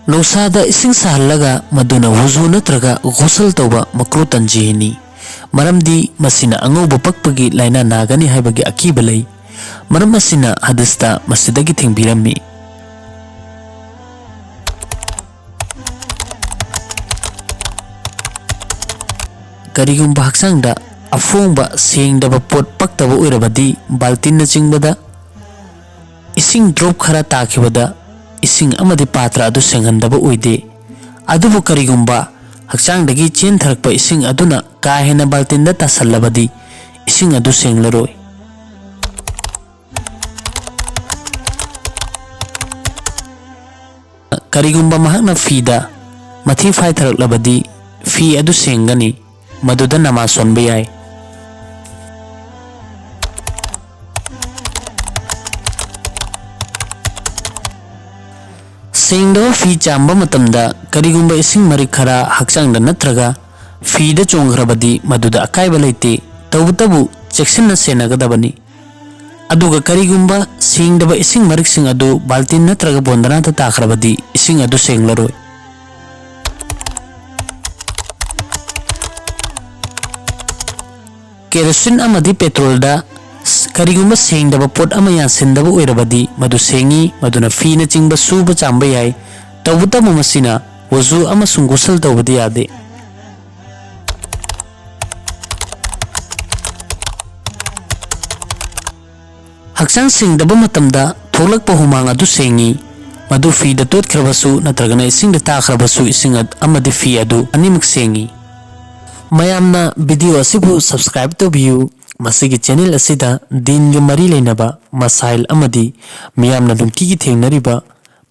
ꯅꯧꯁꯥꯗ ꯏꯁꯤꯡ ꯁꯥꯍꯜꯂꯒ ꯃꯗꯨꯅ wuzu ꯅꯠꯇ꯭ꯔꯒ ghusl ꯇꯧꯕ ꯃꯀ꯭ꯔꯨ ꯇꯟꯖꯤꯍꯤꯅꯤ ꯃꯔꯝꯗꯤ ꯃꯁꯤꯅ ꯑꯉꯧꯕ ꯄꯛꯄꯒꯤ ꯂꯥꯏꯅꯥ ꯅꯥꯒꯅꯤ ꯍꯥꯏꯕꯒꯤ ꯑꯀꯤꯕ ꯂꯩ ꯃꯔꯝ ꯑꯁꯤꯅ ꯍꯗꯤꯁꯇ ꯃꯁꯤꯗꯒꯤ ꯊꯤꯡꯕꯤꯔꯝꯃꯤ ꯀꯔꯤꯒꯨꯝꯕ ꯍꯛꯆꯥꯡꯗ ꯑꯐꯣꯡꯕ ꯁꯦꯡꯗꯕ ꯄꯣꯠ ꯄꯛꯇꯕ ꯑꯣꯏꯔꯕꯗꯤ ꯕꯥꯜꯇꯤꯟꯅ ꯆꯤꯡꯕꯗ ꯏꯁꯤꯡ ꯗ꯭ꯔꯣꯞ ꯈꯔ ꯇꯥꯈꯤꯕꯗ ising amadi patra adu senghandaba uide adubu karigumba hakchangdagi chentharakpa ising aduna ka hena baltinda tasallabadi ising adu senglaroi karigumba mahakna fida mathi fai tharaklabadi fi adu sengani maduda namaz sonba yai Sengdawa fi chamba matamda karigumba ising marik khara hakchangda natraga fi da chonghrabadi maduda akaiba leite tawtabu cheksinna senagadabani aduga karigumba sengdawa ising marik sing adu baltin natraga bondana ta takhrabadi ising adu senglaroi kerosene amadi petrol da karigumba sengdaba pot ama yansindaba oirabadi madu sengi maduna fina chingba suba chamba yai tawtabu masina wuzu ama ghusl tawbadi yade hakchang sengdaba matamda tholakpa humang adu sengi madu fi da totkhrabasu natragana ising da takhrabasu ising amadi fi adu animak sengi mayamna video asibu subscribe to view masigi channel asida din ge mari leinaba masail amadi miyamna dumti gi thengnariba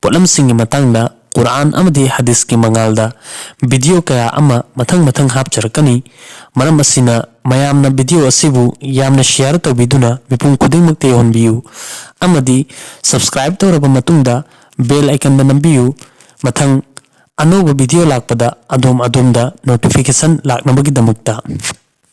polam singi matangda Quran amadi hadis ki mangalda video kaya ama mathang hapcharakani maram asina mayamna video asibu yamna share to biduna mipum kuding makte honbiu amadi subscribe to raba matungda bell icon da nambiu mathang anoba video lakpada adom da notification laknabagi damakta